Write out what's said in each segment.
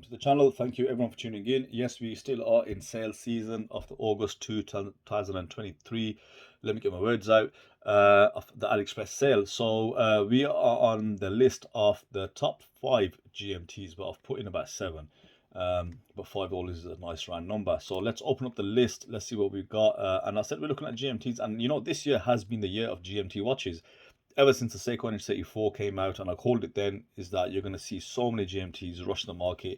to the channel. Thank you everyone for tuning in. Yes, we still are in sale season of the August 2023. Let me get my words out. Of the Aliexpress sale. So we are on the list of the top 5 GMTs, but I've put in about 7. But 5 always is a nice round number. So let's open up the list. Let's see what we've got. And I said we're looking at GMTs, and you know, this year has been the year of GMT watches. Ever since the Seiko NH34 came out, and I called it then, is that you're going to see so many GMTs rush the market.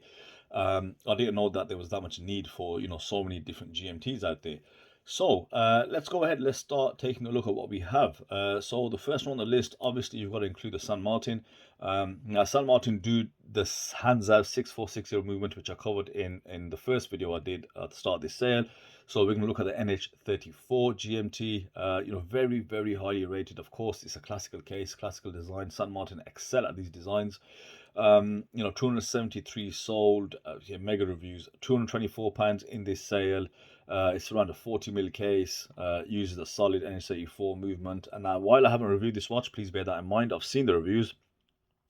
I didn't know that there was that much need for, you know, so many different GMTs out there. So let's go ahead. Let's start taking a look at what we have. So the first one on the list, obviously, you've got to include the San Martin. Now, San Martin do this hands out 6460 movement, which I covered in the first video I did at the start of this sale. So we're going to look at the NH34 GMT. You know, very, very highly rated. Of course, it's a classical case, classical design. San Martin excel at these designs. You know, 273 sold, yeah, mega reviews, £224 in this sale. It's around a 40mm case, uses a solid NH34 movement. And now, while I haven't reviewed this watch, please bear that in mind. I've seen the reviews,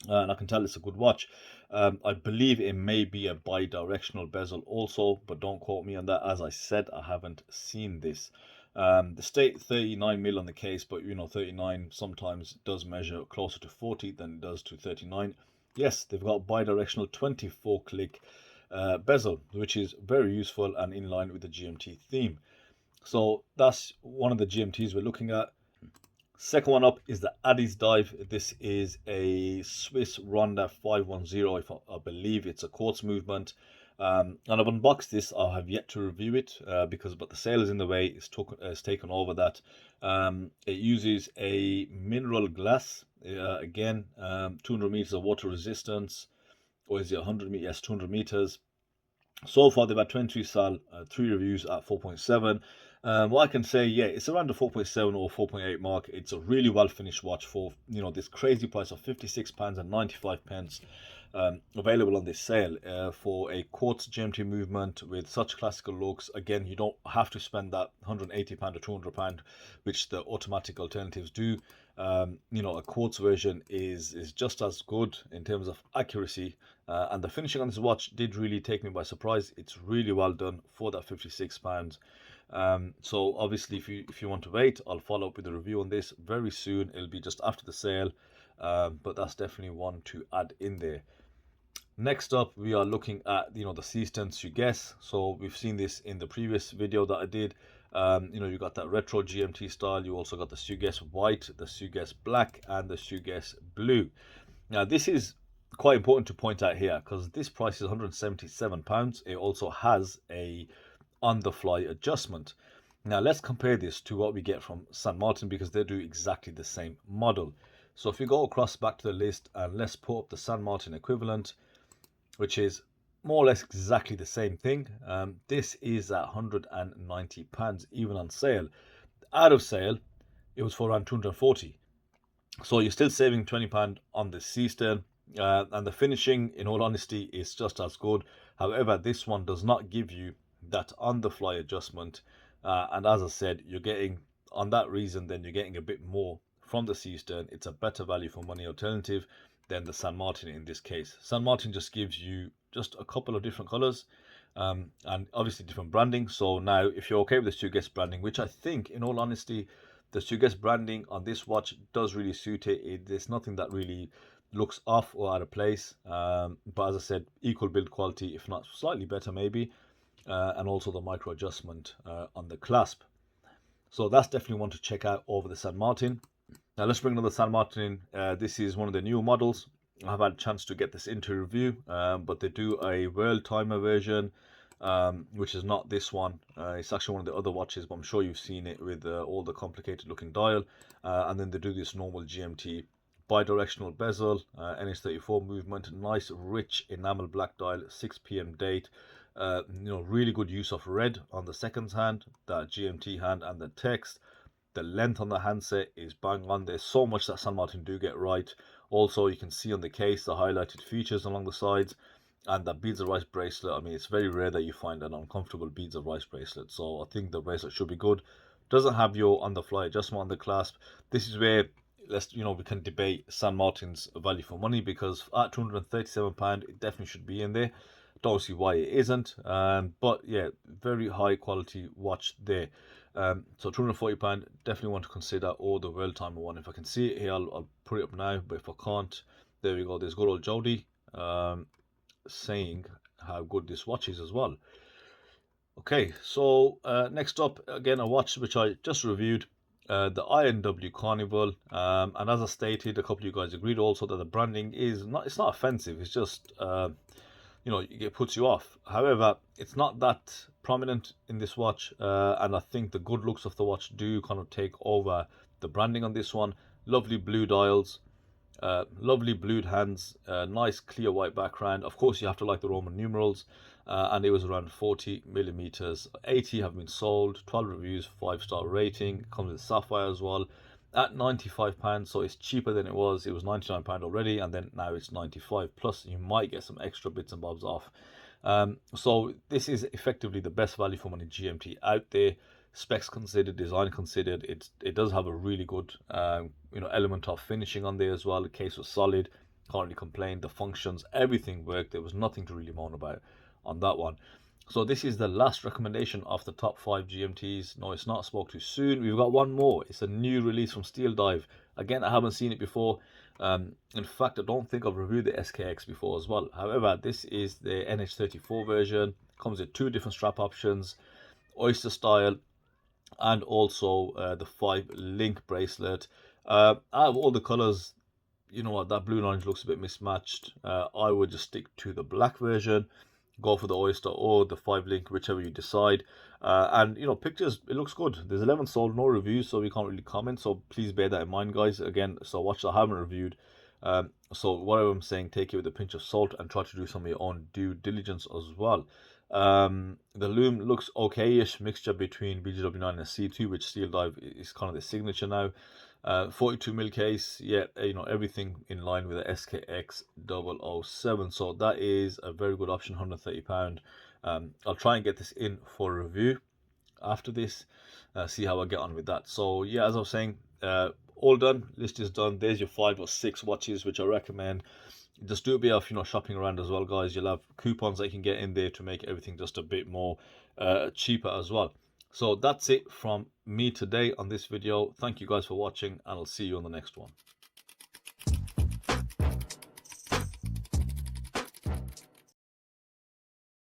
and I can tell it's a good watch. I believe it may be a bi-directional bezel also, but don't quote me on that. As I said, I haven't seen this. The state 39mm on the case, but you know, 39 sometimes does measure closer to 40 than it does to 39. Yes, they've got bi-directional 24 click bezel, which is very useful and in line with the GMT theme. So that's one of the GMTs we're looking at. Second one up is the Addiesdive. This is a Swiss Ronda 510. I believe it's a quartz movement. And I've unboxed this. I have yet to review it but the sale is in the way. It's taken over that. It uses a mineral glass. Again, 200 meters of water resistance. Or is it 100 meters? Yes, 200 meters. So far, they've had 23 sal, 3 reviews at 4.7. What I can say, yeah, it's around the 4.7 or 4.8 mark. It's a really well finished watch for, you know, this crazy price of £56.95. Available on this sale for a quartz GMT movement with such classical looks. Again, you don't have to spend that £180 or £200, which the automatic alternatives do. You know, a quartz version is just as good in terms of accuracy, and the finishing on this watch did really take me by surprise. It's really well done for that £56. So obviously, if you want to wait, I'll follow up with a review on this very soon. It'll be just after the sale, but that's definitely one to add in there. Next up, we are looking at, you know, the Seestern Sugess. So we've seen this in the previous video that I did. You know, you got that retro GMT style. You also got the Sugess white, the Sugess black, and the Sugess blue. Now, this is quite important to point out here because this price is £177. It also has a on-the-fly adjustment. Now, let's compare this to what we get from San Martin because they do exactly the same model. So if you go across back to the list and let's put up the San Martin equivalent, which is more or less exactly the same thing. This is at £190, even on sale. Out of sale, it was for around 240. So you're still saving £20 on the Seestern. And the finishing, in all honesty, is just as good. However, this one does not give you that on-the-fly adjustment. And as I said, you're getting, on that reason, then you're getting a bit more from the Seestern. It's a better value for money alternative than the San Martin in this case. San Martin just gives you just a couple of different colors, and obviously different branding. So now, if you're okay with the Sugess branding, which I think, in all honesty, the Sugess branding on this watch does really suit it. There's nothing that really looks off or out of place. But as I said, equal build quality, if not slightly better maybe, and also the micro adjustment on the clasp. So that's definitely one to check out over the San Martin. Now let's bring another San Martin in. This is one of the newer models. I've had a chance to get this into review, but they do a world timer version, which is not this one. It's actually one of the other watches, but I'm sure you've seen it with all the complicated looking dial. And then they do this normal GMT bi-directional bezel, NH34 movement, nice rich enamel black dial, 6 p.m. date. You know, really good use of red on the seconds hand, that GMT hand, and the text. The length on the handset is bang on. There's so much that San Martin do get right. Also, you can see on the case the highlighted features along the sides, and that beads of rice bracelet. I mean, it's very rare that you find an uncomfortable beads of rice bracelet, so I think the bracelet should be good. Doesn't have your on-the-fly adjustment on the clasp. This is where, we can debate San Martin's value for money, because at £237 it definitely should be in there. Don't see why it isn't. But yeah, very high quality watch there. So £240, definitely want to consider, or the World Timer one. If I can see it here, I'll put it up now, but if I can't, there we go. There's good old Jody saying how good this watch is as well. Okay, so next up, again, a watch which I just reviewed, the IWC Carnival, and as I stated, a couple of you guys agreed also that the branding is not, it's not offensive, it's just you know, it puts you off. However, it's not that prominent in this watch, and I think the good looks of the watch do kind of take over the branding on this one. Lovely blue dials, lovely blued hands, nice clear white background. Of course, you have to like the Roman numerals, and it was around 40 millimeters. 80 have been sold, 12 reviews, 5-star rating. Comes with sapphire as well at £95, so it's cheaper than it was. It was £99 already, and then now it's 95, plus you might get some extra bits and bobs off. So this is effectively the best value for money GMT out there. Specs considered, design considered, it does have a really good you know, element of finishing on there as well. The case was solid, can't really complain. The functions, everything worked. There was nothing to really moan about on that one. So this is the last recommendation of the top 5 GMTs. No, it's not spoke too soon. We've got one more. It's a new release from Steeldive. Again, I haven't seen it before. In fact, I don't think I've reviewed the SKX before as well. However, this is the NH34 version. Comes with 2 different strap options, oyster style, and also the 5-link bracelet. Out of all the colors, you know what, that blue and orange looks a bit mismatched. I would just stick to the black version, go for the oyster or the 5-link, whichever you decide. And you know, pictures, it looks good. There's 11 sold, no reviews, so we can't really comment, so please bear that in mind, guys. Again, so watch, I haven't reviewed, so whatever I'm saying, take it with a pinch of salt and try to do some of your own due diligence as well. The loom looks okay-ish, mixture between BGW9 and C2, which Steeldive is kind of the signature now. 42mm case, yeah, you know, everything in line with the SKX 007. So that is a very good option, £130. I'll try and get this in for review after this, see how I get on with that. So yeah, as I was saying, all done, list is done. There's your 5 or 6 watches which I recommend. Just do a bit of, you know, shopping around as well, guys. You'll have coupons that you can get in there to make everything just a bit more cheaper as well. So that's it from me today on this video. Thank you guys for watching, and I'll see you on the next one.